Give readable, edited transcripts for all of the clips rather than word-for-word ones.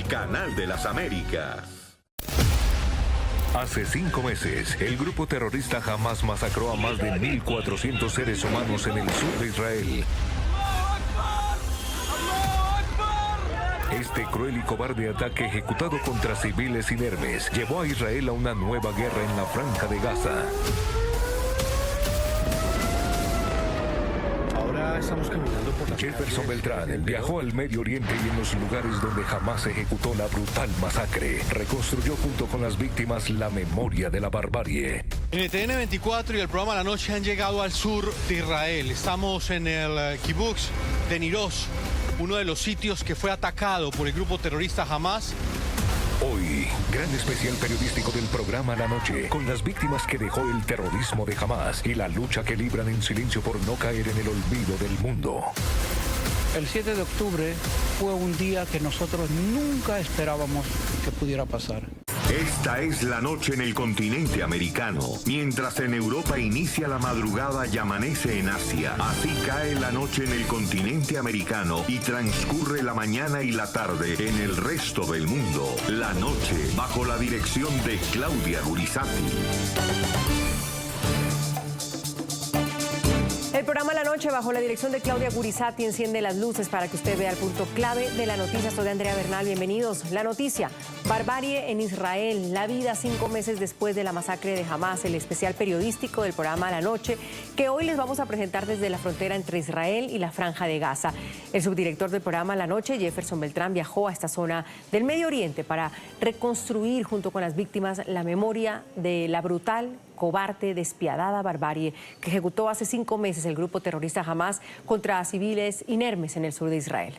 canal de las Américas. Hace 5 meses, el grupo terrorista Hamás masacró a más de 1.400 seres humanos en el sur de Israel. Este cruel y cobarde ataque ejecutado contra civiles inermes llevó a Israel a una nueva guerra en la Franja de Gaza. Ahora estamos caminando por las Jefferson Beltrán viajó al Medio Oriente y en los lugares donde Hamás ejecutó la brutal masacre, reconstruyó junto con las víctimas la memoria de la barbarie. En el TN24 y el programa La Noche han llegado al sur de Israel. Estamos en el kibutz de Niroz, uno de los sitios que fue atacado por el grupo terrorista Hamás. Hoy, gran especial periodístico del programa La Noche, con las víctimas que dejó el terrorismo de Hamás y la lucha que libran en silencio por no caer en el olvido del mundo. El 7 de octubre fue un día que nosotros nunca esperábamos que pudiera pasar. Esta es la noche en el continente americano, mientras en Europa inicia la madrugada y amanece en Asia. Así cae la noche en el continente americano y transcurre la mañana y la tarde en el resto del mundo. La noche bajo la dirección de Claudia Gurizati. El programa La Noche, bajo la dirección de Claudia Gurizati, enciende las luces para que usted vea el punto clave de la noticia. Soy Andrea Bernal, bienvenidos. La noticia: barbarie en Israel, la vida 5 meses después de la masacre de Hamás, el especial periodístico del programa La Noche, que hoy les vamos a presentar desde la frontera entre Israel y la Franja de Gaza. El subdirector del programa La Noche, Jefferson Beltrán, viajó a esta zona del Medio Oriente para reconstruir junto con las víctimas la memoria de la brutal, cobarde, despiadada barbarie que ejecutó hace 5 meses el grupo terrorista Hamás contra civiles inermes en el sur de Israel.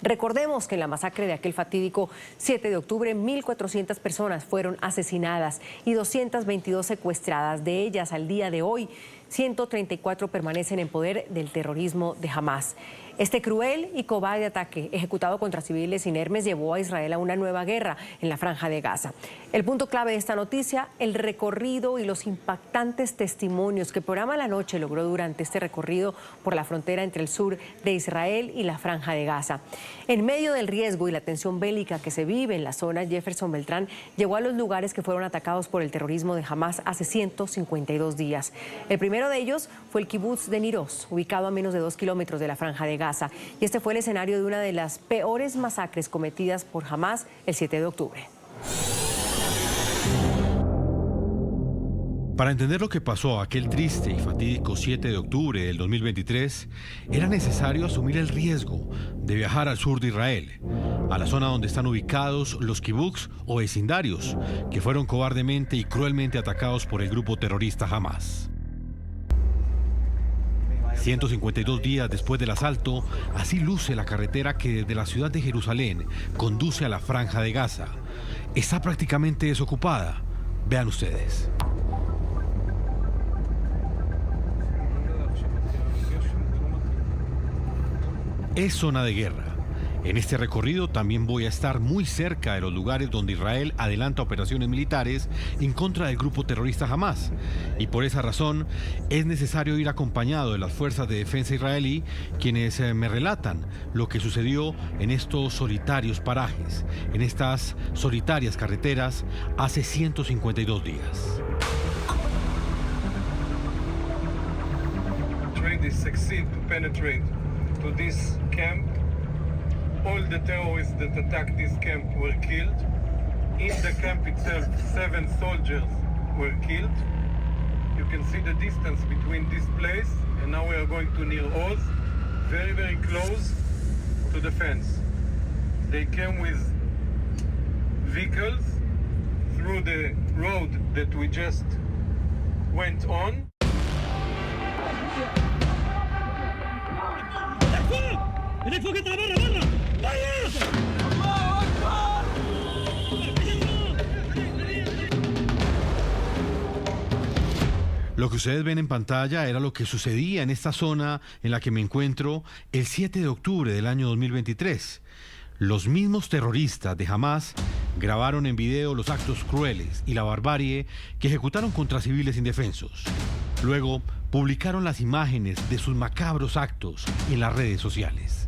Recordemos que en la masacre de aquel fatídico 7 de octubre, 1.400 personas fueron asesinadas y 222 secuestradas. De ellas, al día de hoy, 134 permanecen en poder del terrorismo de Hamás. Este cruel y cobarde ataque ejecutado contra civiles inermes llevó a Israel a una nueva guerra en la Franja de Gaza. El punto clave de esta noticia: el recorrido y los impactantes testimonios que el programa La Noche logró durante este recorrido por la frontera entre el sur de Israel y la Franja de Gaza. En medio del riesgo y la tensión bélica que se vive en la zona, Jefferson Beltrán llegó a los lugares que fueron atacados por el terrorismo de Hamás hace 152 días. El primero de ellos fue el kibutz de Niroz, ubicado a menos de 2 kilómetros de la Franja de Gaza, y este fue el escenario de una de las peores masacres cometidas por Hamás el 7 de octubre. Para entender lo que pasó aquel triste y fatídico 7 de octubre del 2023, era necesario asumir el riesgo de viajar al sur de Israel, a la zona donde están ubicados los kibbutz o vecindarios, que fueron cobardemente y cruelmente atacados por el grupo terrorista Hamás. 152 días después del asalto, así luce la carretera que desde la ciudad de Jerusalén conduce a la Franja de Gaza. Está prácticamente desocupada. Vean ustedes. Es zona de guerra. En este recorrido también voy a estar muy cerca de los lugares donde Israel adelanta operaciones militares en contra del grupo terrorista Hamás. Y por esa razón es necesario ir acompañado de las fuerzas de defensa israelí, quienes me relatan lo que sucedió en estos solitarios parajes, en estas solitarias carreteras hace 152 días. Succeed to penetrate to this camp. All the terrorists that attacked this camp were killed. In the camp itself, 7 soldiers were killed. You can see the distance between this place and now we are going to Nir Oz, very, very close to the fence. They came with vehicles through the road that we just went on. Lo que ustedes ven en pantalla era lo que sucedía en esta zona en la que me encuentro el 7 de octubre del año 2023. Los mismos terroristas de Hamás grabaron en video los actos crueles y la barbarie que ejecutaron contra civiles indefensos. Luego publicaron las imágenes de sus macabros actos en las redes sociales.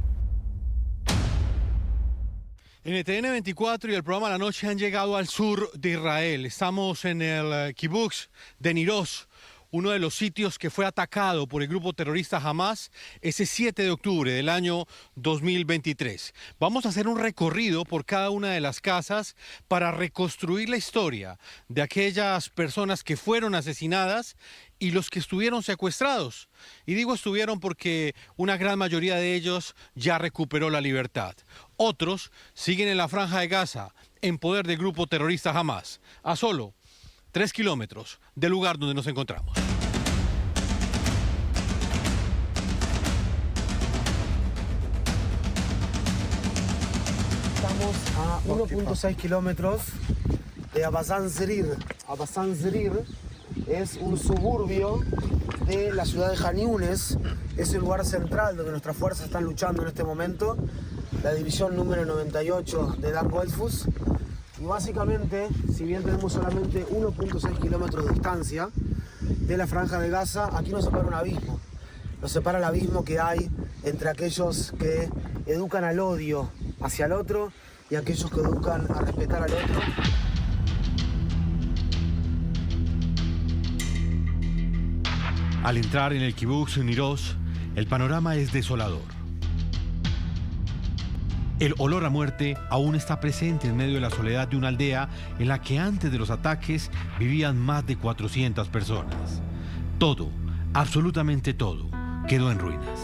NTN 24 y el programa La Noche han llegado al sur de Israel. Estamos en el kibbutz de Niroz, uno de los sitios que fue atacado por el grupo terrorista Hamas ese 7 de octubre del año 2023. Vamos a hacer un recorrido por cada una de las casas para reconstruir la historia de aquellas personas que fueron asesinadas y los que estuvieron secuestrados. Y digo estuvieron porque una gran mayoría de ellos ya recuperó la libertad. Otros siguen en la Franja de Gaza, en poder del grupo terrorista Hamas, a solo 3 kilómetros del lugar donde nos encontramos. Estamos a 1.6 kilómetros de Abazan Zrir. Abazan Zrir es un suburbio de la ciudad de Khan Yunis. Es el lugar central donde nuestras fuerzas están luchando en este momento. La división número 98 de Dan Goldfuss. Y básicamente, si bien tenemos solamente 1.6 kilómetros de distancia de la Franja de Gaza, aquí nos separa un abismo. Nos separa el abismo que hay entre aquellos que educan al odio hacia el otro y aquellos que educan a respetar al otro. Al entrar en el kibbutz Niroz, el panorama es desolador. El olor a muerte aún está presente en medio de la soledad de una aldea en la que antes de los ataques vivían más de 400 personas. Todo, absolutamente todo, quedó en ruinas.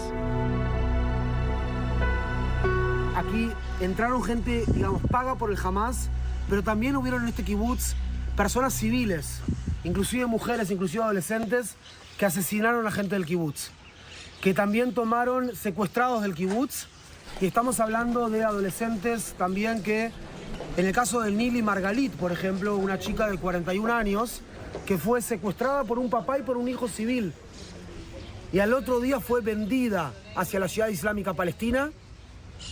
Aquí entraron gente, digamos, paga por el Hamas, pero también hubieron en este kibutz personas civiles, inclusive mujeres, inclusive adolescentes, que asesinaron a gente del kibutz, que también tomaron secuestrados del kibutz. Y estamos hablando de adolescentes también que, en el caso de Nili Margalit, por ejemplo, una chica de 41 años, que fue secuestrada por un papá y por un hijo civil. Y al otro día fue vendida hacia la Ciudad Islámica Palestina,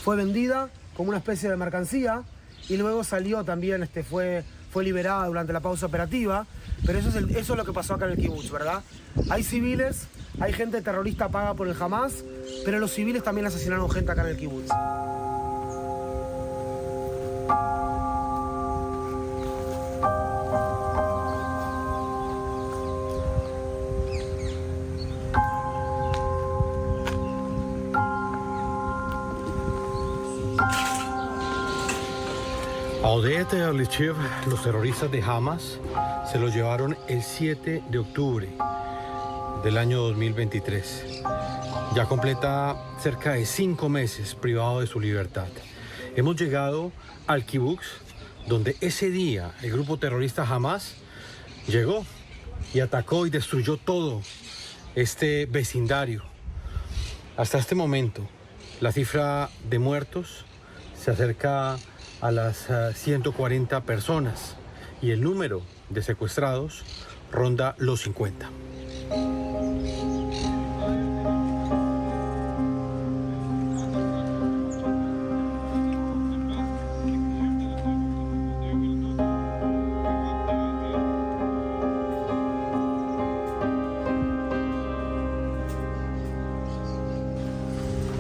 fue vendida como una especie de mercancía y luego salió también, fue liberada durante la pausa operativa. Pero eso es lo que pasó acá en el kibutz, ¿verdad? Hay civiles, hay gente terrorista paga por el Hamas, pero los civiles también asesinaron gente acá en el kibutz. A Oded Alichev, los terroristas de Hamas, se lo llevaron el 7 de octubre del año 2023. Ya completa cerca de 5 meses privado de su libertad. Hemos llegado al kibutz, donde ese día el grupo terrorista Hamas llegó y atacó y destruyó todo este vecindario. Hasta este momento, la cifra de muertos se acerca a las 140 personas y el número de secuestrados ronda los 50.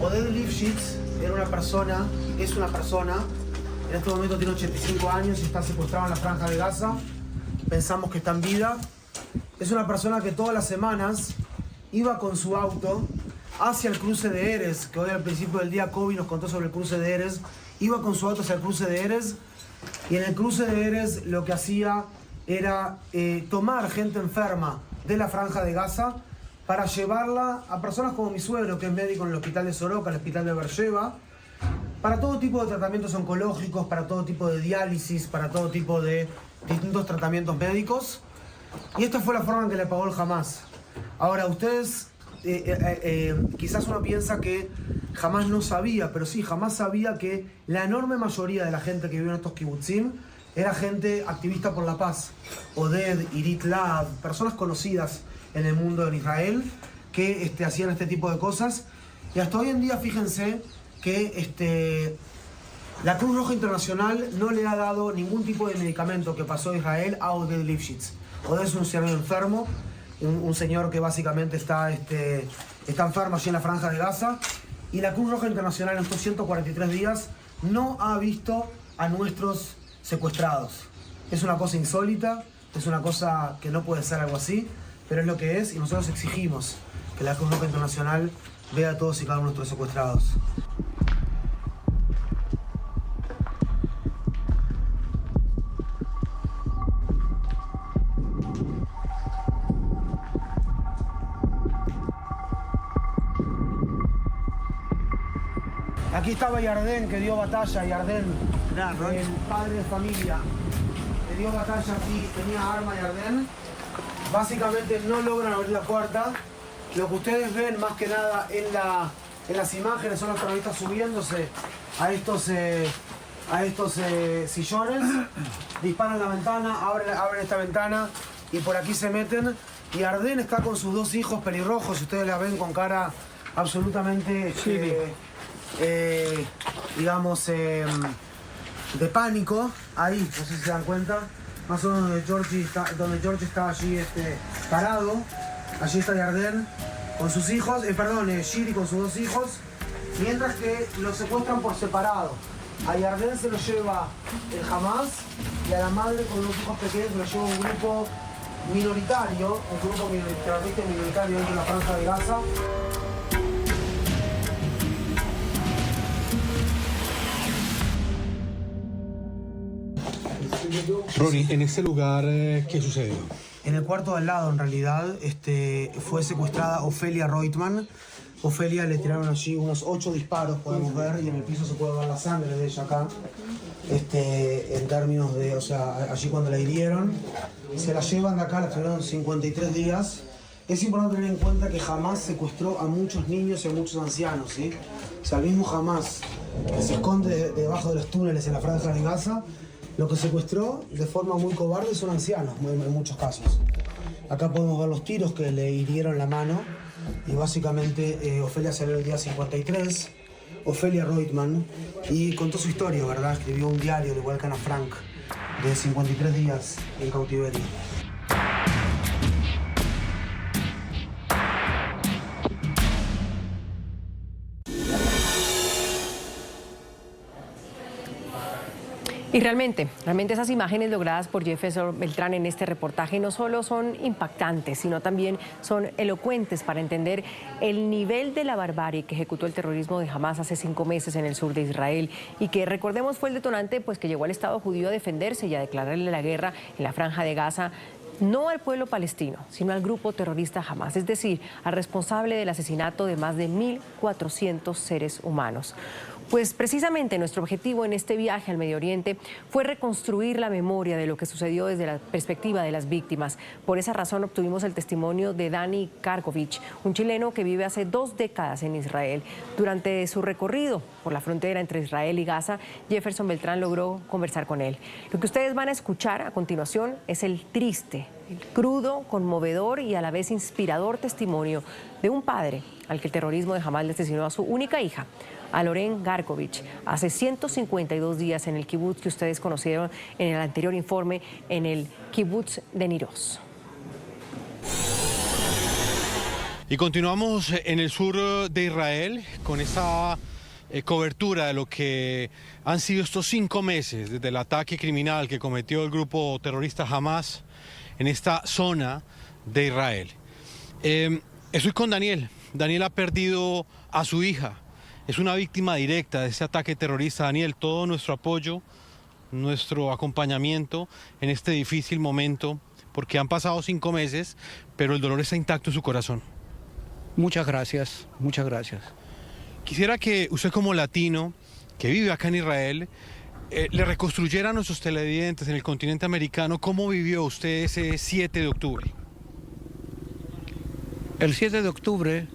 Oded Lifshitz es una persona, en este momento tiene 85 años y está secuestrado en la Franja de Gaza. Pensamos que está en vida. Es una persona que todas las semanas iba con su auto hacia el cruce de Erez, que hoy al principio del día Kobe nos contó sobre el cruce de Erez. Iba con su auto hacia el cruce de Erez y en el cruce de Erez lo que hacía era tomar gente enferma de la Franja de Gaza para llevarla a personas como mi suegro, que es médico en el hospital de Soroka, el hospital de Beersheba, para todo tipo de tratamientos oncológicos, para todo tipo de diálisis, para todo tipo de distintos tratamientos médicos. Y esta fue la forma en que le pagó el Hamas. Ahora, ustedes, quizás uno piensa que Hamas no sabía, pero sí, Hamas sabía que la enorme mayoría de la gente que vive en estos kibutzim era gente activista por la paz. Oded, Irit Lahav, personas conocidas en el mundo de Israel que hacían este tipo de cosas. Y hasta hoy en día, fíjense que la Cruz Roja Internacional no le ha dado ningún tipo de medicamento que pasó a Israel a Oded Lifshitz. Oded es un señor enfermo, un señor que básicamente está enfermo allí en la Franja de Gaza, y la Cruz Roja Internacional en estos 143 días no ha visto a nuestros secuestrados. Es una cosa insólita, es una cosa que no puede ser algo así, pero es lo que es y nosotros exigimos que la Cruz Roja Internacional vea a todos y cada uno de nuestros secuestrados. Aquí estaba Yarden, que dio batalla. Yarden, el padre de familia, que dio batalla aquí, tenía arma Yarden. Básicamente no logran abrir la puerta. Lo que ustedes ven más que nada en las imágenes son los terroristas subiéndose a estos sillones, disparan la ventana, abren esta ventana y por aquí se meten. Y Yarden está con sus dos hijos pelirrojos, ustedes la ven con cara absolutamente... digamos, de pánico, ahí, no sé si se dan cuenta, más o menos donde George está allí parado, allí está Yarden con sus hijos, Shiri con sus dos hijos, mientras que los secuestran por separado. A Yarden se lo lleva el Hamas y a la madre con los hijos pequeños se lo lleva un grupo minoritario, terrorista minoritario dentro de la franja de Gaza. Ronnie, en este lugar, ¿qué sucedió? En el cuarto de al lado, en realidad, fue secuestrada Ofelia Reutemann. Ofelia le tiraron allí unos 8 disparos, podemos ver, y en el piso se puede ver la sangre de ella acá. En términos de, o sea, allí cuando la hirieron. Se la llevan de acá, la tuvieron 53 días. Es importante tener en cuenta que Hamas secuestró a muchos niños y a muchos ancianos, ¿sí? O sea, el mismo Hamas que se esconde debajo de los túneles en la franja de Gaza, lo que secuestró de forma muy cobarde son ancianos, en muchos casos. Acá podemos ver los tiros que le hirieron la mano y básicamente Ofelia salió el día 53, Ofelia Reutemann, y contó su historia, ¿verdad? Escribió un diario, al igual que Ana Frank, de 53 días en cautiverio. Y realmente esas imágenes logradas por Jefferson Beltrán en este reportaje no solo son impactantes, sino también son elocuentes para entender el nivel de la barbarie que ejecutó el terrorismo de Hamas hace 5 meses en el sur de Israel y que, recordemos, fue el detonante que llevó al Estado judío a defenderse y a declararle la guerra en la franja de Gaza, no al pueblo palestino, sino al grupo terrorista Hamas, es decir, al responsable del asesinato de más de 1.400 seres humanos. Pues precisamente nuestro objetivo en este viaje al Medio Oriente fue reconstruir la memoria de lo que sucedió desde la perspectiva de las víctimas. Por esa razón obtuvimos el testimonio de Dani Karkovic, un chileno que vive hace 2 décadas en Israel. Durante su recorrido por la frontera entre Israel y Gaza, Jefferson Beltrán logró conversar con él. Lo que ustedes van a escuchar a continuación es el triste, el crudo, conmovedor y a la vez inspirador testimonio de un padre al que el terrorismo de Hamas le asesinó a su única hija, a Loren Garkovich, hace 152 días en el kibutz que ustedes conocieron en el anterior informe, en el kibutz de Niroz. Y continuamos en el sur de Israel con esa cobertura de lo que han sido estos 5 meses desde el ataque criminal que cometió el grupo terrorista Hamas en esta zona de Israel. Estoy con Daniel. Daniel ha perdido a su hija. Es una víctima directa de ese ataque terrorista. Daniel, todo nuestro apoyo, nuestro acompañamiento en este difícil momento, porque han pasado 5 meses, pero el dolor está intacto en su corazón. Muchas gracias, muchas gracias. Quisiera que usted, como latino que vive acá en Israel, le reconstruyera a nuestros televidentes en el continente americano cómo vivió usted ese 7 de octubre. El 7 de octubre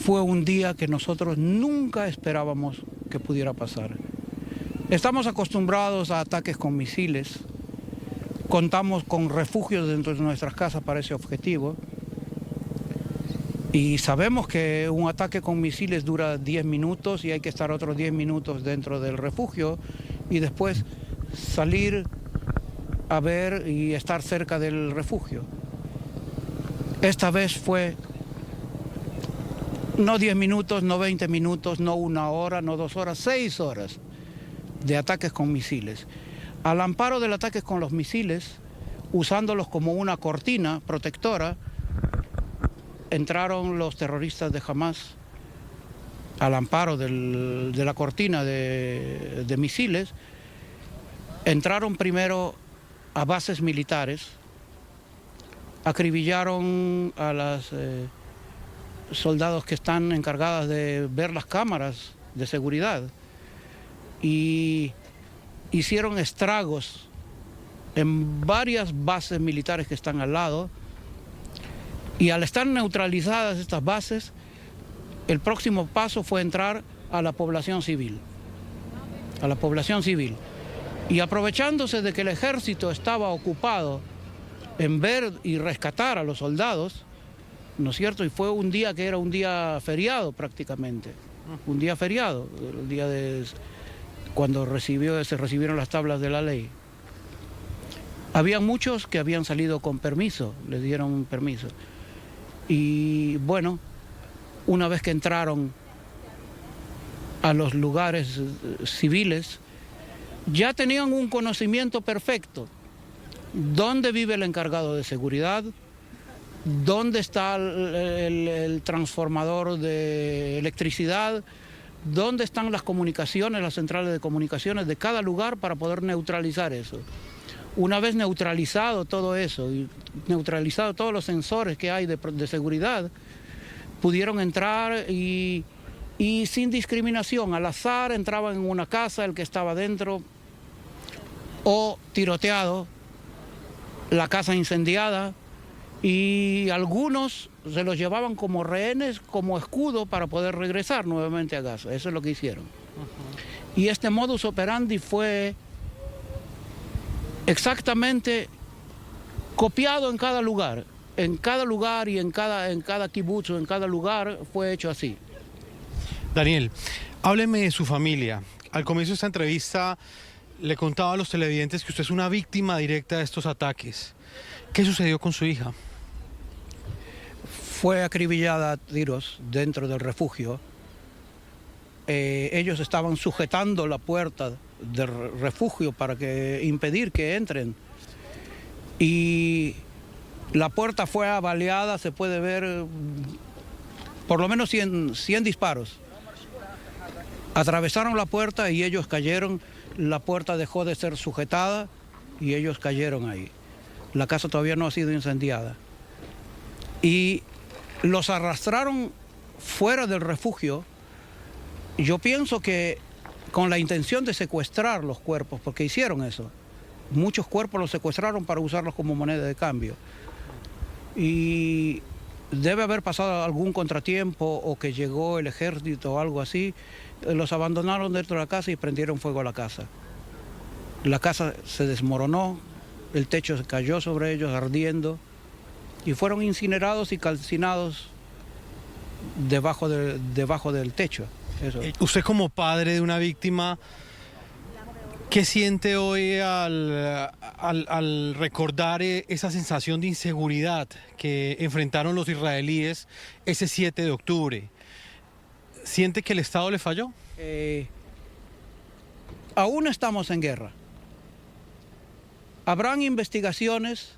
fue un día que nosotros nunca esperábamos que pudiera pasar. Estamos acostumbrados a ataques con misiles, contamos con refugios dentro de nuestras casas para ese objetivo y sabemos que un ataque con misiles dura 10 minutos y hay que estar otros 10 minutos dentro del refugio y después salir a ver y estar cerca del refugio. Esta vez fue no 10 minutos, no 20 minutos, no 1 hora, no 2 horas, 6 horas de ataques con misiles. Al amparo del ataque con los misiles, usándolos como una cortina protectora, entraron los terroristas de Hamas al amparo de la cortina de misiles. Entraron primero a bases militares, acribillaron a los soldados que están encargados de ver las cámaras de seguridad y hicieron estragos en varias bases militares que están al lado, y al estar neutralizadas estas bases, el próximo paso fue entrar a la población civil. Y aprovechándose de que el ejército estaba ocupado en ver y rescatar a los soldados, ¿no es cierto? Y fue un día que era un día feriado prácticamente, un día feriado, el día de cuando se recibieron las tablas de la ley. Había muchos que habían salido con permiso, les dieron un permiso. Y bueno, una vez que entraron a los lugares civiles, ya tenían un conocimiento perfecto. ¿Dónde vive el encargado de seguridad? ¿Dónde está el transformador de electricidad? ¿Dónde están las comunicaciones, las centrales de comunicaciones de cada lugar para poder neutralizar eso? Una vez neutralizado todo eso y neutralizado todos los sensores que hay de seguridad, pudieron entrar y sin discriminación, al azar, entraban en una casa, el que estaba dentro, o tiroteado, la casa incendiada, y algunos se los llevaban como rehenes, como escudo para poder regresar nuevamente a Gaza. Eso es lo que hicieron. Y este modus operandi fue exactamente copiado en cada lugar y en cada kibutz o en cada lugar fue hecho así. Daniel, hábleme de su familia. Al comienzo de esta entrevista le contaba a los televidentes que usted es una víctima directa de estos ataques. ¿Qué sucedió con su hija? Fue acribillada a tiros dentro del refugio. Ellos estaban sujetando la puerta del refugio para impedir que entren. Y la puerta fue avaliada, se puede ver por lo menos 100 disparos. Atravesaron la puerta y ellos cayeron. La puerta dejó de ser sujetada y ellos cayeron ahí. La casa todavía no ha sido incendiada. Y los arrastraron fuera del refugio. Yo pienso que con la intención de secuestrar los cuerpos, porque hicieron eso. Muchos cuerpos los secuestraron para usarlos como moneda de cambio. Y debe haber pasado algún contratiempo o que llegó el ejército o algo así. Los abandonaron dentro de la casa y prendieron fuego a la casa. La casa se desmoronó, el techo se cayó sobre ellos ardiendo y fueron incinerados y calcinados debajo del techo. Eso. Usted como padre de una víctima, ¿qué siente hoy al recordar esa sensación de inseguridad que enfrentaron los israelíes ese 7 de octubre? ¿Siente que el Estado le falló? Aún estamos en guerra. Habrán investigaciones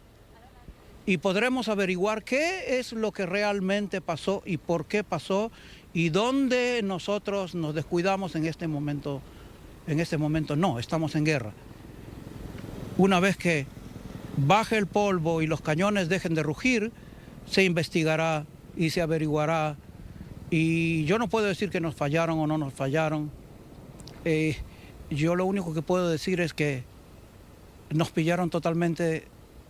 y podremos averiguar qué es lo que realmente pasó y por qué pasó y dónde nosotros nos descuidamos en este momento. En este momento no, estamos en guerra. Una vez que baje el polvo y los cañones dejen de rugir, se investigará y se averiguará. Y yo no puedo decir que nos fallaron o no nos fallaron. Yo lo único que puedo decir es que nos pillaron totalmente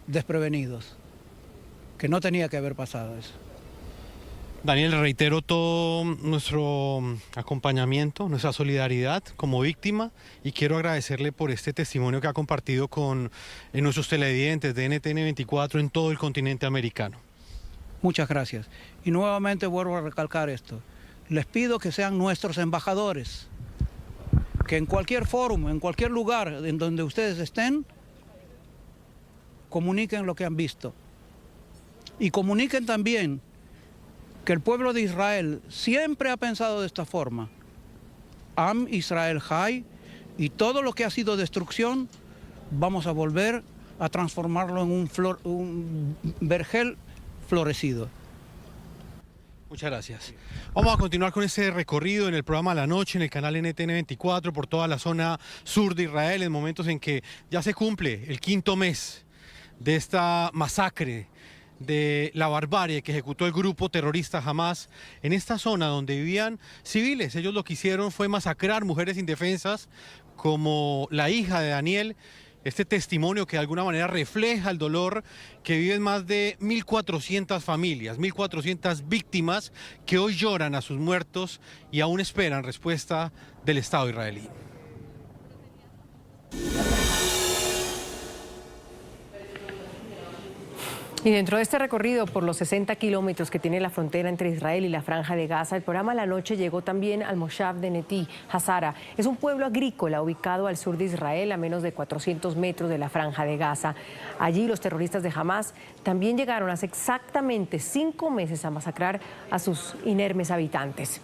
desprevenidos, que no tenía que haber pasado eso. Daniel, reitero todo nuestro acompañamiento, nuestra solidaridad como víctima y quiero agradecerle por este testimonio que ha compartido con nuestros televidentes de NTN 24 en todo el continente americano. Muchas gracias. Y nuevamente vuelvo a recalcar esto. Les pido que sean nuestros embajadores, que en cualquier foro, en cualquier lugar en donde ustedes estén, comuniquen lo que han visto. Y comuniquen también que el pueblo de Israel siempre ha pensado de esta forma. Am Israel Hay, Y todo lo que ha sido destrucción, vamos a volver a transformarlo en un vergel florecido. Muchas gracias. Vamos a continuar con este recorrido en el programa La Noche en el canal NTN 24 por toda la zona sur de Israel en momentos en que ya se cumple el 5.º mes de esta masacre, de la barbarie que ejecutó el grupo terrorista Hamas en esta zona donde vivían civiles. Ellos lo que hicieron fue masacrar mujeres indefensas como la hija de Daniel. Este testimonio que de alguna manera refleja el dolor que viven más de 1.400 familias, 1.400 víctimas que hoy lloran a sus muertos y aún esperan respuesta del Estado israelí. Y dentro de este recorrido por los 60 kilómetros que tiene la frontera entre Israel y la Franja de Gaza, el programa La Noche llegó también al Moshav de Neti Hazara. Es un pueblo agrícola ubicado al sur de Israel, a menos de 400 metros de la Franja de Gaza. Allí los terroristas de Hamas también llegaron hace exactamente 5 meses a masacrar a sus inermes habitantes.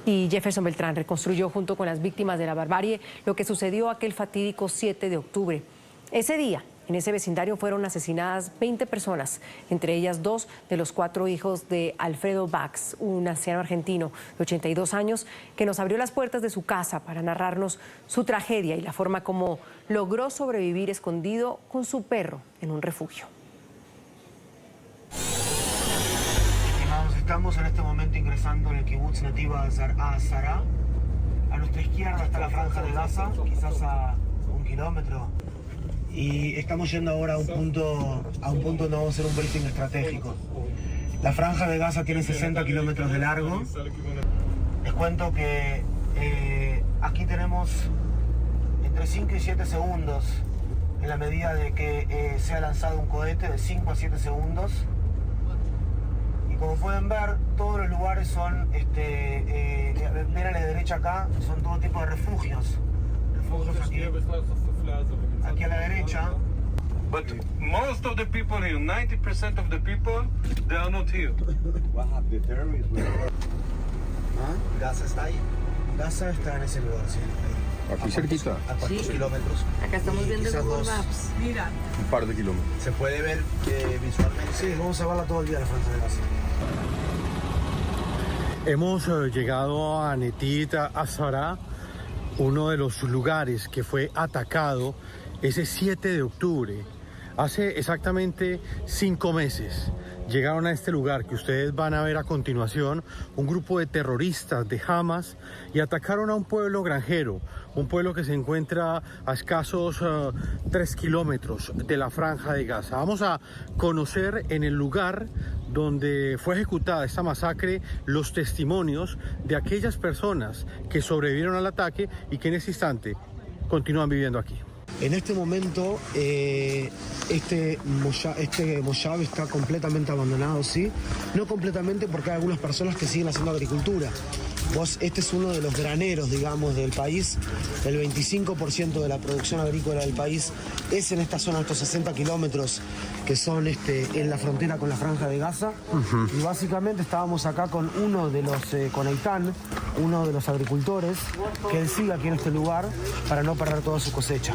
Y Jefferson Beltrán reconstruyó junto con las víctimas de la barbarie lo que sucedió aquel fatídico 7 de octubre. Ese día, en ese vecindario fueron asesinadas 20 personas, entre ellas 2 de los 4 hijos de Alfredo Bax, un anciano argentino de 82 años que nos abrió las puertas de su casa para narrarnos su tragedia y la forma como logró sobrevivir escondido con su perro en un refugio. Estimados, estamos en este momento ingresando en el kibutz Neti Hazara. A nuestra izquierda está la Franja de Gaza, quizás a 1 kilómetro. Y estamos yendo ahora a un punto donde vamos a hacer un briefing estratégico. La Franja de Gaza tiene 60 kilómetros de largo. Les cuento que aquí tenemos entre 5 y 7 segundos, en la medida de que sea lanzado un cohete, de 5 a 7 segundos. Y como pueden ver, todos los lugares son, ven a la derecha acá, son todo tipo de refugios. Refugios aquí a la derecha. But most of the people here, 90% of the people, they are not here. Gaza está ahí. Gaza está en ese lugar, sí. Aquí cerquita. ¿A cuántos kilómetros? Acá estamos viendo el Google dos. Maps. Mira. Un par de kilómetros. Se puede ver visualmente. Sí, vamos a verla todo el día la Franja de Gaza. Hemos llegado a Neti Hazara, uno de los lugares que fue atacado ese 7 de octubre. Hace exactamente 5 meses llegaron a este lugar que ustedes van a ver a continuación, un grupo de terroristas de Hamas, y atacaron a un pueblo granjero, un pueblo que se encuentra a escasos 3 kilómetros de la Franja de Gaza. Vamos a conocer en el lugar donde fue ejecutada esta masacre los testimonios de aquellas personas que sobrevivieron al ataque y que en este instante continúan viviendo aquí. En este momento, este moshav está completamente abandonado, ¿sí? No completamente, porque hay algunas personas que siguen haciendo agricultura. Este es uno de los graneros, digamos, del país. El 25% de la producción agrícola del país es en esta zona, estos 60 kilómetros que son en la frontera con la Franja de Gaza. Y básicamente estábamos acá con uno de los, con Eitan, uno de los agricultores, que él sigue aquí en este lugar para no perder toda su cosecha.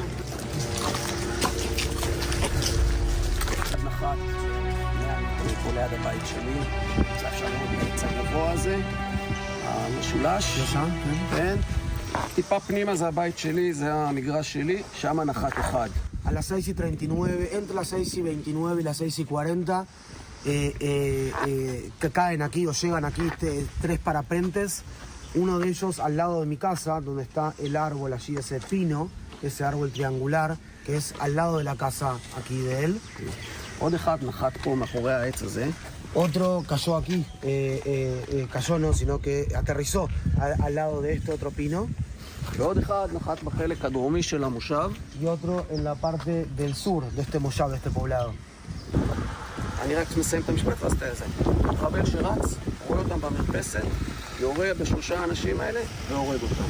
המשולש, כן. טיפה פנימה זה הבית שלי, זה המגרש שלי, שם נחת אחד. A las 6:39, entre las 6:29 y las 6:40, que caen aquí o llegan aquí 3 parapentes. Uno de ellos al lado de mi casa, donde está el árbol allí, ese pino, ese árbol triangular, que es al lado de la casa aquí de él. עוד אחד נחת פה מאחורי העץ הזה. Otro cayó aquí, cayó no, sino que aterrizó al lado de este otro pino. ועוד אחד נחת בחלק הדרומי של המושב. Y otro en la parte del sur de este moshav, de este poblado. אני רק מסיים את המשפט ואז את זה. מחבל שרץ, רואה אותם במרפסת, יורה ב3 האנשים האלה והורג אותם.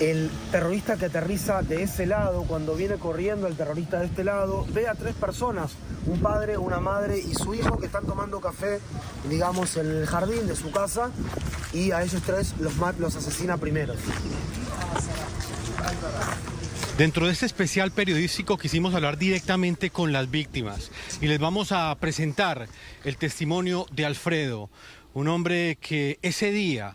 El terrorista que aterriza de ese lado, cuando viene corriendo el terrorista de este lado, ve a 3 personas, un padre, una madre y su hijo, que están tomando café, digamos, en el jardín de su casa, y a ellos 3 los asesina primero. Dentro de este especial periodístico quisimos hablar directamente con las víctimas y les vamos a presentar el testimonio de Alfredo, un hombre que ese día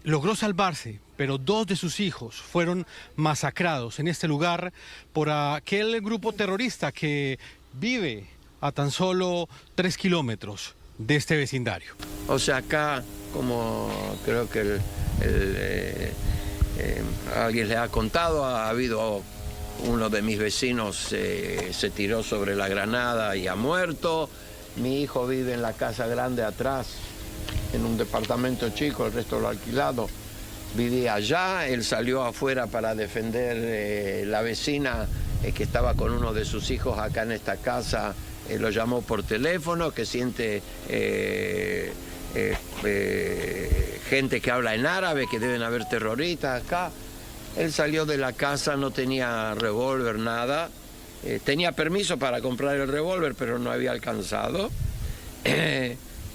logró salvarse, pero 2 de sus hijos fueron masacrados en este lugar por aquel grupo terrorista que vive a tan solo 3 kilómetros de este vecindario. O sea, acá, como creo que alguien le ha contado, ha habido uno de mis vecinos se tiró sobre la granada y ha muerto. Mi hijo vive en la casa grande atrás, en un departamento chico, el resto lo ha alquilado. Vivía allá, él salió afuera para defender la vecina que estaba con uno de sus hijos acá en esta casa. Lo llamó por teléfono, que siente gente que habla en árabe, que deben haber terroristas acá. Él salió de la casa, no tenía revólver, nada. Tenía permiso para comprar el revólver, pero no había alcanzado.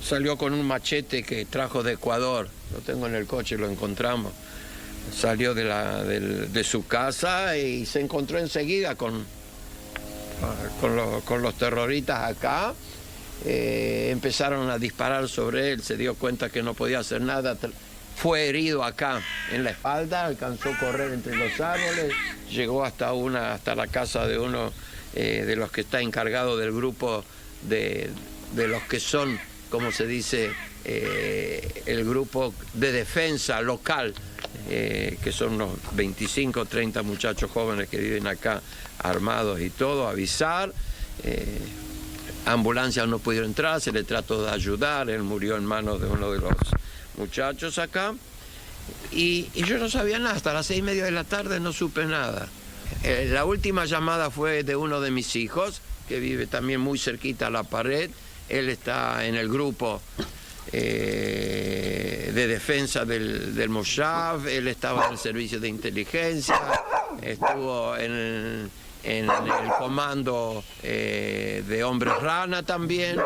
Salió con un machete que trajo de Ecuador, lo tengo en el coche, lo encontramos. Salió de su casa y se encontró enseguida con los terroristas acá. Empezaron a disparar sobre él, se dio cuenta que no podía hacer nada. Fue herido acá en la espalda, alcanzó a correr entre los árboles, llegó hasta la casa de uno de los que está encargado del grupo de los que son, como se dice, el grupo de defensa local, que son unos 25 o 30 muchachos jóvenes que viven acá armados y todo, avisar. Ambulancias no pudieron entrar, se le trató de ayudar, él murió en manos de uno de los muchachos acá. Y yo no sabía nada, hasta las 6:30 de la tarde no supe nada. La última llamada fue de uno de mis hijos, que vive también muy cerquita a la pared. Él está en el grupo de defensa del Moshav, él estaba en el servicio de inteligencia, estuvo en el comando de Hombres Rana también,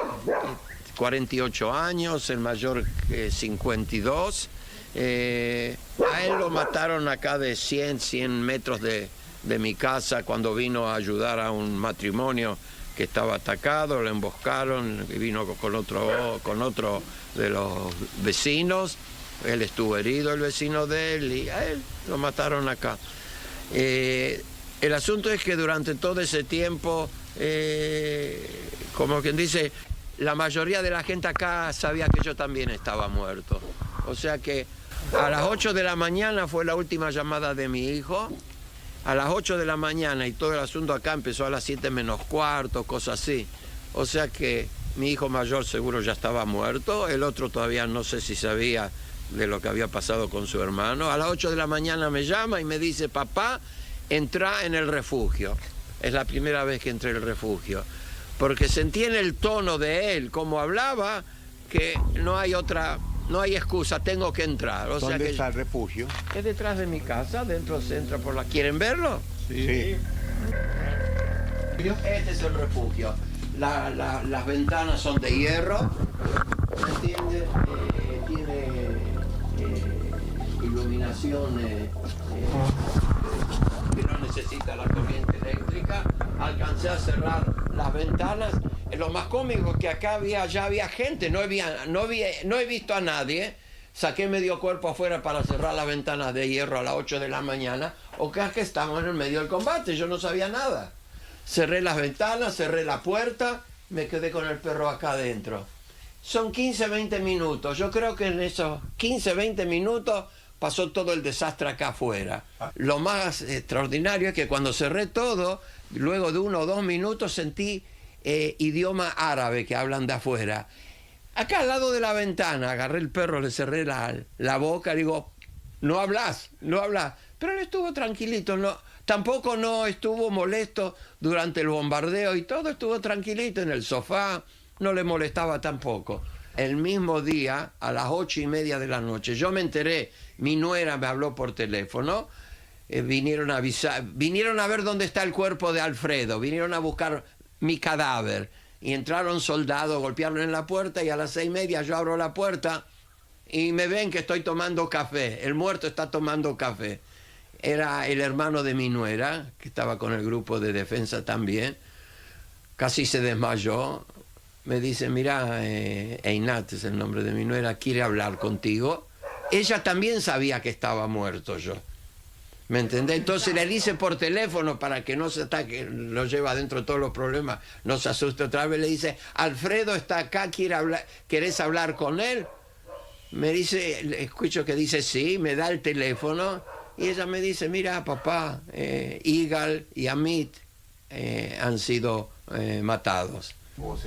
48 años, el mayor 52. A él lo mataron acá de 100 metros de mi casa cuando vino a ayudar a un matrimonio que estaba atacado, lo emboscaron y vino con otro de los vecinos. Él estuvo herido, el vecino de él, y a él lo mataron acá. El asunto es que durante todo ese tiempo, como quien dice, la mayoría de la gente acá sabía que yo también estaba muerto. O sea que a las 8 de la mañana fue la última llamada de mi hijo. A las 8 de la mañana, y todo el asunto acá empezó a las 7 menos cuarto, cosas así. O sea que mi hijo mayor seguro ya estaba muerto, el otro todavía no sé si sabía de lo que había pasado con su hermano. A las 8 de la mañana me llama y me dice: papá, entra en el refugio. Es la primera vez que entré en el refugio, porque sentí en el tono de él, como hablaba, que no hay excusa, tengo que entrar. O sea, ¿dónde está el refugio? Es detrás de mi casa, dentro se entra por la... ¿Quieren verlo? Sí. Este es el refugio. Las ventanas son de hierro, ¿me entiendes? Tiene iluminación que no necesita la corriente eléctrica. Alcancé a cerrar las ventanas. Lo más cómico es que acá ya había gente, no he visto a nadie. Saqué medio cuerpo afuera para cerrar las ventanas de hierro a las 8 de la mañana. O que estamos en el medio del combate, yo no sabía nada. Cerré las ventanas, cerré la puerta, me quedé con el perro acá adentro. Son 15-20 minutos. Yo creo que en esos 15-20 minutos pasó todo el desastre acá afuera. Lo más extraordinario es que cuando cerré todo, luego de 1 o 2 minutos sentí idioma árabe que hablan de afuera. Acá al lado de la ventana, agarré el perro, le cerré la boca, le digo: no hablas. Pero él estuvo tranquilito, tampoco no estuvo molesto durante el bombardeo y todo, estuvo tranquilito en el sofá, no le molestaba tampoco. El mismo día, a las 8:30 de la noche, yo me enteré, mi nuera me habló por teléfono, vinieron a avisar, vinieron a ver dónde está el cuerpo de Alfredo, vinieron a buscar mi cadáver, y entraron soldados, golpearon en la puerta, y a las 6:30 yo abro la puerta y me ven que estoy tomando café, el muerto está tomando café. era el hermano de mi nuera, que estaba con el grupo de defensa también. Casi se desmayó. Me dice, mira, Einat es el nombre de mi nuera, quiere hablar contigo. Ella también sabía que estaba muerto yo. ¿Me entendés? Entonces le dice por teléfono para que no se ataque, lo lleva adentro de todos los problemas, no se asuste otra vez. Le dice, Alfredo está acá, ¿querés hablar con él? Me dice, escucho que dice sí, me da el teléfono y ella me dice, mira papá, Igal y Amit han sido matados.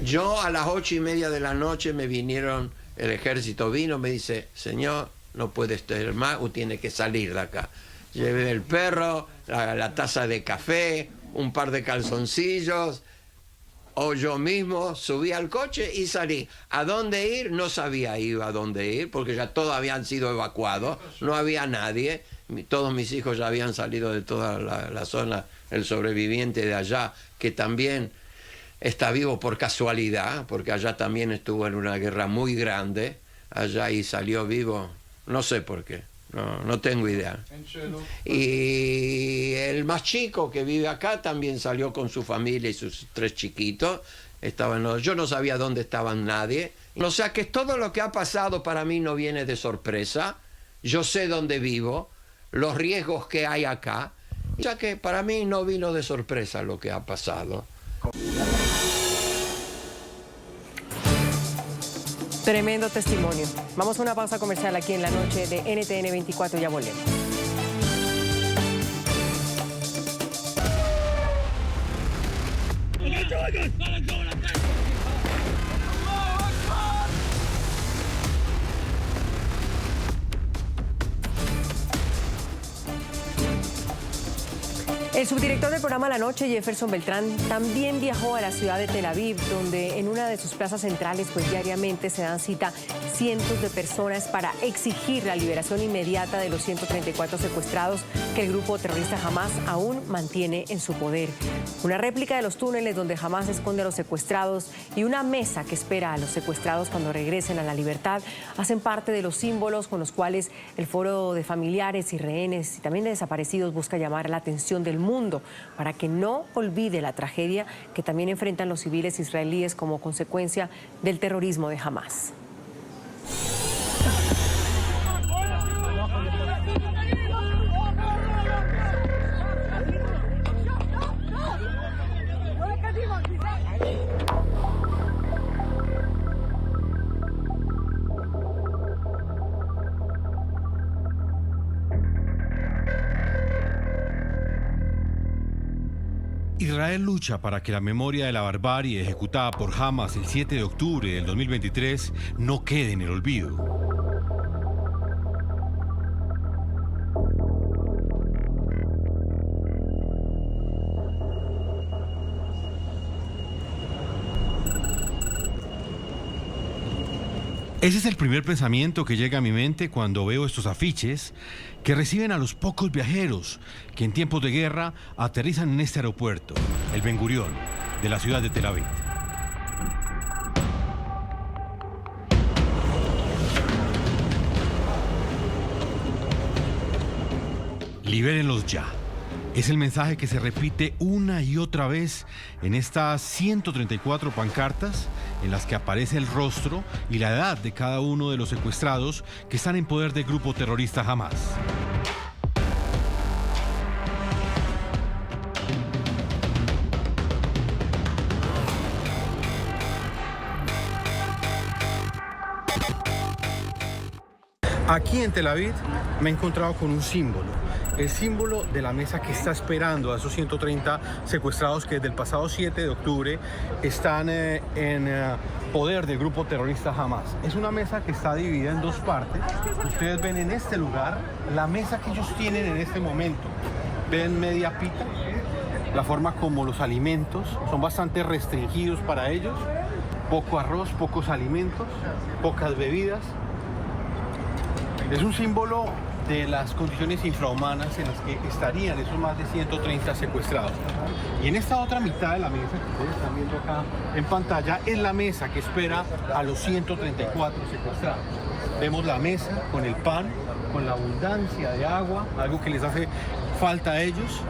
Yo a las 8:30 de la noche me vinieron, el ejército vino, me dice, señor, no puede estar más, usted tiene que salir de acá. Llevé el perro, la taza de café, un par de calzoncillos, o yo mismo subí al coche y salí. ¿A dónde ir? No sabía iba a dónde ir, porque ya todos habían sido evacuados, no había nadie, todos mis hijos ya habían salido de toda la zona, el sobreviviente de allá, que también está vivo por casualidad, porque allá también estuvo en una guerra muy grande, allá y salió vivo, no sé por qué. No tengo idea. Y el más chico que vive acá también salió con su familia y sus 3 chiquitos. Yo no sabía dónde estaban nadie. O sea que todo lo que ha pasado para mí no viene de sorpresa. Yo sé dónde vivo, los riesgos que hay acá. O sea que para mí no vino de sorpresa lo que ha pasado. Tremendo testimonio. Vamos a una pausa comercial aquí en la noche de NTN 24, ya volvemos. El subdirector del programa La Noche, Jefferson Beltrán, también viajó a la ciudad de Tel Aviv, donde en una de sus plazas centrales, pues diariamente se dan cita cientos de personas para exigir la liberación inmediata de los 134 secuestrados que el grupo terrorista Hamas aún mantiene en su poder. Una réplica de los túneles donde Hamas esconde a los secuestrados y una mesa que espera a los secuestrados cuando regresen a la libertad hacen parte de los símbolos con los cuales el Foro de Familiares y Rehenes y también de Desaparecidos busca llamar la atención del mundo para que no olvide la tragedia que también enfrentan los civiles israelíes como consecuencia del terrorismo de Hamas. Israel lucha para que la memoria de la barbarie ejecutada por Hamas el 7 de octubre del 2023 no quede en el olvido. Ese es el primer pensamiento que llega a mi mente cuando veo estos afiches que reciben a los pocos viajeros que en tiempos de guerra aterrizan en este aeropuerto, el Ben Gurión, de la ciudad de Tel Aviv. Libérenlos ya. Es el mensaje que se repite una y otra vez en estas 134 pancartas en las que aparece el rostro y la edad de cada uno de los secuestrados que están en poder del grupo terrorista Hamas. Aquí en Tel Aviv me he encontrado con un símbolo. El símbolo de la mesa que está esperando a esos 130 secuestrados que desde el pasado 7 de octubre están en poder del grupo terrorista Hamas. Es una mesa que está dividida en 2 partes. Ustedes ven en este lugar la mesa que ellos tienen en este momento. Ven media pita, la forma como los alimentos son bastante restringidos para ellos. Poco arroz, pocos alimentos, pocas bebidas. Es un símbolo de las condiciones infrahumanas en las que estarían esos más de 130 secuestrados. Y en esta otra mitad de la mesa que ustedes están viendo acá en pantalla es la mesa que espera a los 134 secuestrados. Vemos la mesa con el pan, con la abundancia de agua, algo que les hace falta a ellos.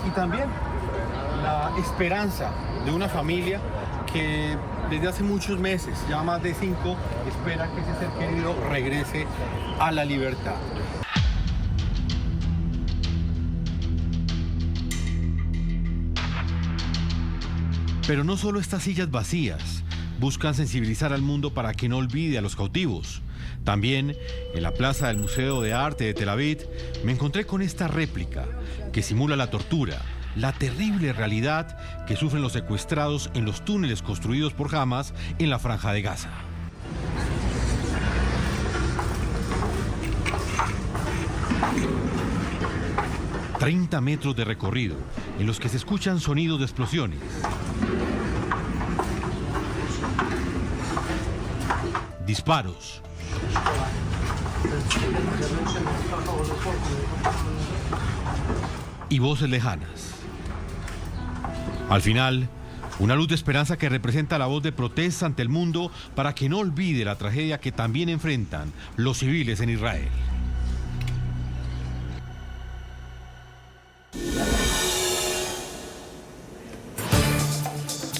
Y también la esperanza de una familia que desde hace muchos meses, ya más de 5, espera que ese ser querido regrese a la libertad. Pero no solo estas sillas vacías buscan sensibilizar al mundo para que no olvide a los cautivos. También en la plaza del Museo de Arte de Tel Aviv me encontré con esta réplica que simula la tortura, la terrible realidad que sufren los secuestrados en los túneles construidos por Hamas en la Franja de Gaza. ...30 metros de recorrido en los que se escuchan sonidos de explosiones. Disparos. Y voces lejanas. Al final, una luz de esperanza que representa la voz de protesta ante el mundo para que no olvide la tragedia que también enfrentan los civiles en Israel.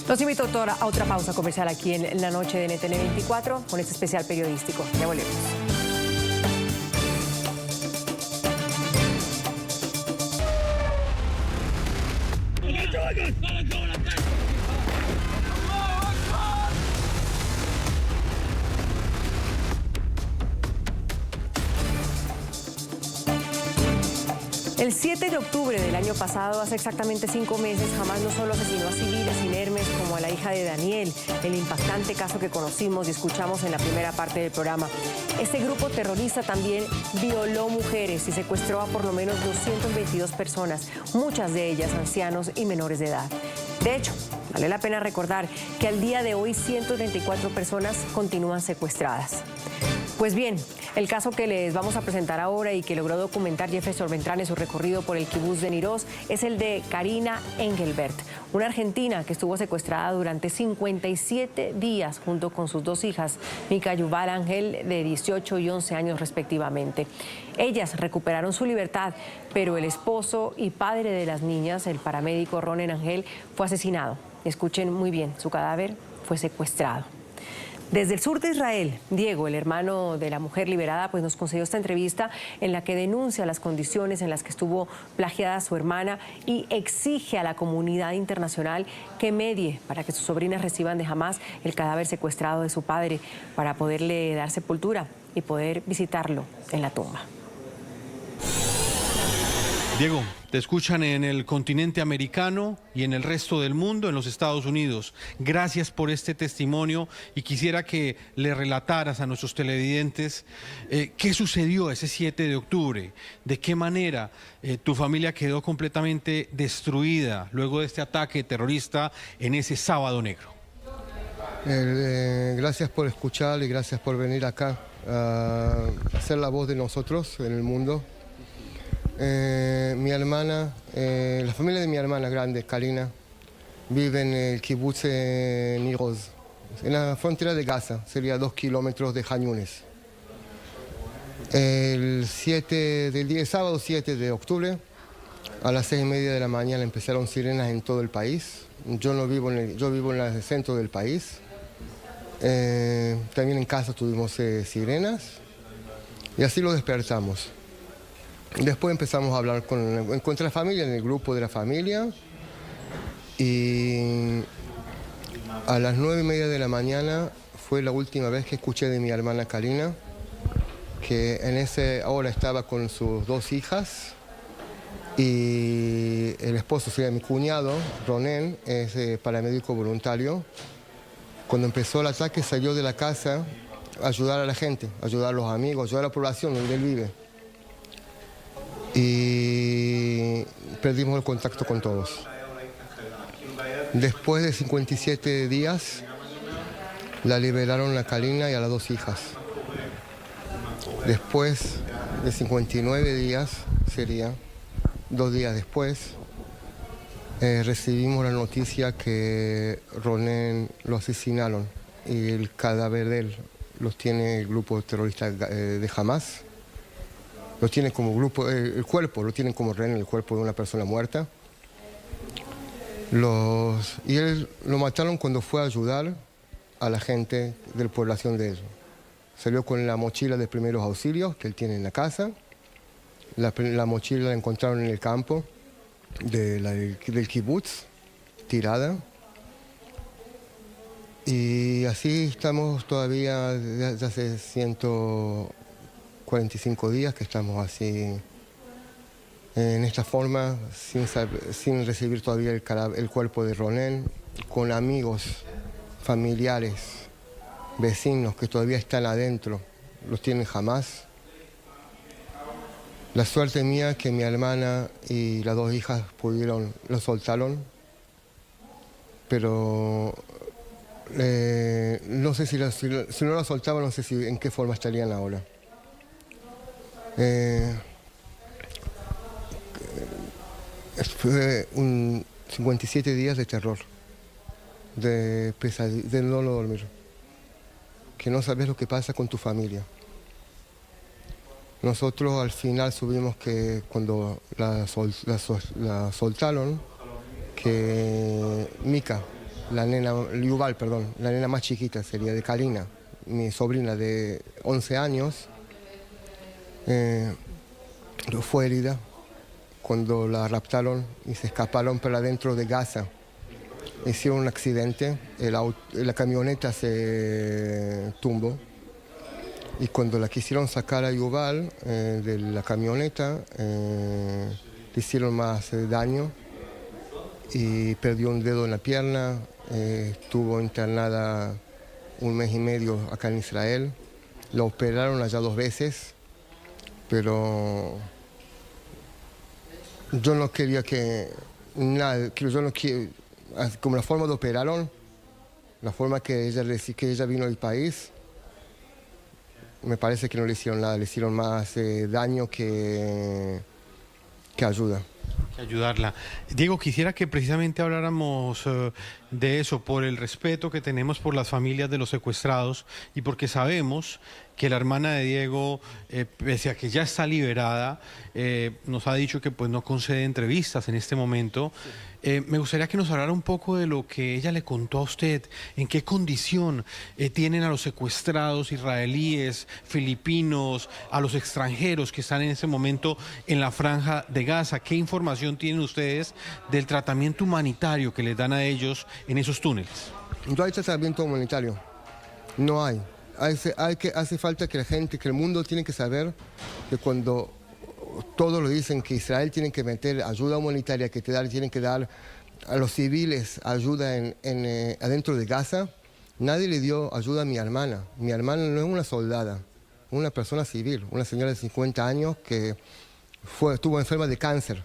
Los invito a otra pausa comercial aquí en la noche de NTN 24 con este especial periodístico. Ya volvemos. El 7 de octubre del año pasado, hace exactamente 5 meses, Hamas no solo asesinó a civiles inermes como a la hija de Daniel, el impactante caso que conocimos y escuchamos en la primera parte del programa. Este grupo terrorista también violó mujeres y secuestró a por lo menos 222 personas, muchas de ellas ancianos y menores de edad. De hecho, vale la pena recordar que al día de hoy 134 personas continúan secuestradas. Pues bien, el caso que les vamos a presentar ahora y que logró documentar Jefferson Beltrán en su recorrido por el kibutz de Nir Oz es el de Karina Engelbert, una argentina que estuvo secuestrada durante 57 días junto con sus 2 hijas, Mika Yuval Ángel, de 18 y 11 años respectivamente. Ellas recuperaron su libertad, pero el esposo y padre de las niñas, el paramédico Ronen Ángel, fue asesinado. Escuchen muy bien, su cadáver fue secuestrado. Desde el sur de Israel, Diego, el hermano de la mujer liberada, pues nos concedió esta entrevista en la que denuncia las condiciones en las que estuvo plagiada su hermana y exige a la comunidad internacional que medie para que sus sobrinas reciban de Hamas el cadáver secuestrado de su padre para poderle dar sepultura y poder visitarlo en la tumba. Diego, te escuchan en el continente americano y en el resto del mundo, en los Estados Unidos. Gracias por este testimonio y quisiera que le relataras a nuestros televidentes qué sucedió ese 7 de octubre, de qué manera tu familia quedó completamente destruida luego de este ataque terrorista en ese sábado negro. Gracias por escuchar y gracias por venir acá a ser la voz de nosotros en el mundo. Mi hermana, la familia de mi hermana grande, Karina, vive en el kibutz Nir Oz, en la frontera de Gaza, sería 2 kilómetros de Han Yunis. El sábado 7 de octubre, a las 6:30 de la mañana empezaron sirenas en todo el país. Yo vivo en el centro del país. También en casa tuvimos sirenas y así lo despertamos. Después empezamos a hablar con la familia, en el grupo de la familia, y a las 9:30 de la mañana fue la última vez que escuché de mi hermana Karina, que en esa hora estaba con sus 2 hijas, y el esposo, sería mi cuñado, Ronen, es paramédico voluntario. Cuando empezó el ataque salió de la casa a ayudar a la gente, a ayudar a los amigos, a ayudar a la población donde él vive. Y perdimos el contacto con todos. Después de 57 días, la liberaron a Karina y a las 2 hijas. Después de 59 días, sería 2 días después, recibimos la noticia que Ronen lo asesinaron y el cadáver de él los tiene el grupo terrorista de Hamas. Lo tienen como grupo, el cuerpo, lo tienen como rehén, el cuerpo de una persona muerta. Y él lo mataron cuando fue a ayudar a la gente de la población de ellos. Salió con la mochila de primeros auxilios que él tiene en la casa. La mochila la encontraron en el campo del kibutz, tirada. Y así estamos todavía desde hace 145 días que estamos así, en esta forma, sin recibir todavía el cuerpo de Ronen, con amigos, familiares, vecinos que todavía están adentro, los tienen jamás. La suerte mía es que mi hermana y las dos hijas lo soltaron, pero no sé si no lo soltaban, no sé en qué forma estarían ahora. Fue 57 días de terror, de pesadilla, de no dormir, que no sabes lo que pasa con tu familia. Nosotros al final supimos que cuando la soltaron, que Mika, la nena más chiquita sería de Karina, mi sobrina de 11 años, fue herida cuando la raptaron y se escaparon para dentro de Gaza. Hicieron un accidente, la camioneta se tumbó y cuando la quisieron sacar a Yuval de la camioneta, le hicieron más daño y perdió un dedo en la pierna, estuvo internada 1 mes y medio acá en Israel. La operaron allá 2 veces, pero yo no quería que nada, yo no quiero, como la forma de operaron, la forma que ella vino del país, me parece que no le hicieron nada, le hicieron más daño que ayuda. Que ayudarla. Diego, quisiera que precisamente habláramos de eso, por el respeto que tenemos por las familias de los secuestrados y porque sabemos que la hermana de Diego, pese a que ya está liberada, nos ha dicho que pues no concede entrevistas en este momento. Me gustaría que nos hablara un poco de lo que ella le contó a usted, en qué condición tienen a los secuestrados israelíes, filipinos, a los extranjeros que están en ese momento en la franja de Gaza. ¿Qué información tienen ustedes del tratamiento humanitario que les dan a ellos en esos túneles? No hay tratamiento humanitario, no hay. Hace falta que la gente, que el mundo tiene que saber que cuando todos lo dicen que Israel tiene que meter ayuda humanitaria, que tienen que dar a los civiles ayuda adentro de Gaza, nadie le dio ayuda a mi hermana. Mi hermana no es una soldada, una persona civil, una señora de 50 años que estuvo enferma de cáncer.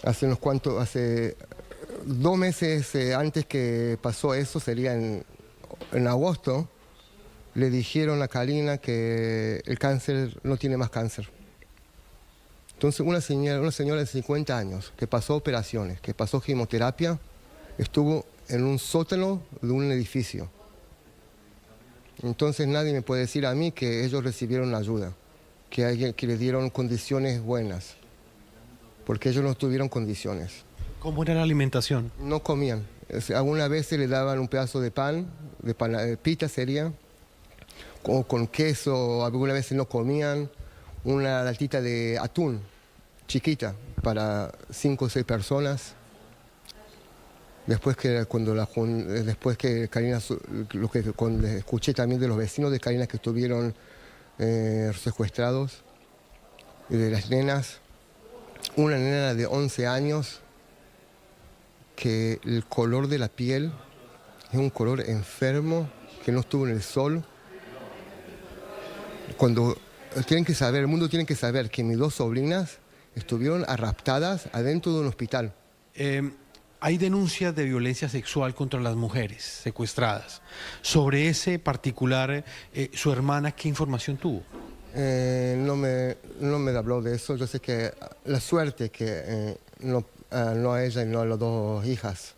Hace 2 meses antes que pasó eso, sería en agosto, le dijeron a Karina que el cáncer no tiene más cáncer. Entonces una señora de 50 años que pasó operaciones, que pasó quimioterapia, estuvo en un sótano de un edificio. Entonces nadie me puede decir a mí que ellos recibieron ayuda, que les dieron condiciones buenas, porque ellos no tuvieron condiciones. ¿Cómo era la alimentación? No comían. Algunas veces le daban un pedazo de pan, pita sería, con queso, algunas veces no comían, una latita de atún chiquita para 5 o 6 personas. Después que Karina, cuando escuché también de los vecinos de Karina que estuvieron secuestrados, y de las nenas, una nena de 11 años, que el color de la piel es un color enfermo, que no estuvo en el sol. El mundo tiene que saber que mis 2 sobrinas estuvieron raptadas adentro de un hospital. Hay denuncias de violencia sexual contra las mujeres secuestradas. Sobre ese particular, su hermana, ¿qué información tuvo? No me habló de eso. Yo sé que la suerte que no a ella y no a las 2 hijas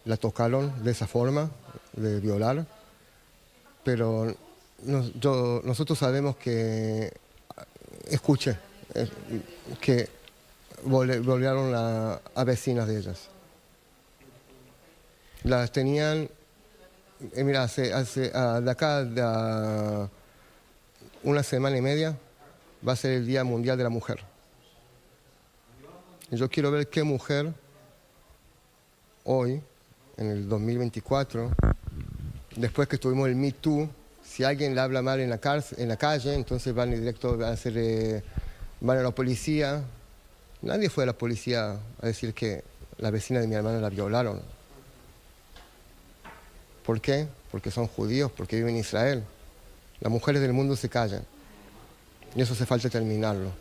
la tocaron de esa forma, de violar. Pero nosotros sabemos que escuché que volvieron a vecinas de ellas. Las tenían, mira, de acá a una semana y media va a ser el Día Mundial de la Mujer. Y yo quiero ver qué mujer hoy, en el 2024, después que tuvimos el Me Too, si alguien le habla mal en la calle, entonces van directo van a la policía. Nadie fue a la policía a decir que la vecina de mi hermana la violaron. ¿Por qué? Porque son judíos, porque viven en Israel. Las mujeres del mundo se callan. Y eso hace falta terminarlo.